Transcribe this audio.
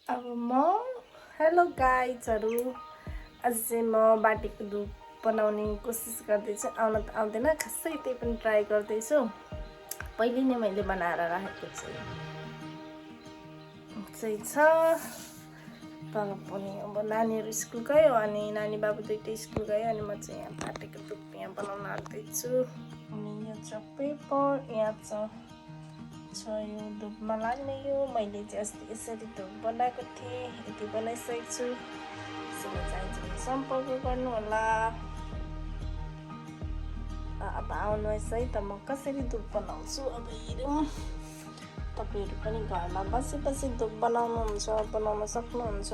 अब हेलो गाइजहरू। आज चाहिँ म बाटीको धुप बनाउने कोसिस गर्दैछु। आउन त आउँदैन खासै, त्यही पनि ट्राई गर्दैछु। पहिले नै मैले बनाएर राखेको चाहिँ छ। तर पनि अब नानीहरू स्कुल गयो अनि नानी बाबु दुइटै स्कुल गयो अनि म चाहिँ यहाँ बाटीको धुप यहाँ बनाउन आँट्दैछु। अनि यो छ पेपर, यहाँ छ यो धुपमा लाग्ने। यो मैले चाहिँ अस्ति यसरी धुप बनाएको थिएँ, यति बनाइसकेको छु। यसरी चाहिन्छ भने सम्पर्क गर्नु होला। अब आउनुहोस् है त म कसरी धुप बनाउँछु। अब हेरौँ, तपाईँहरू पनि घरमा बसी बसी धुप बनाउन सक्नुहुन्छ।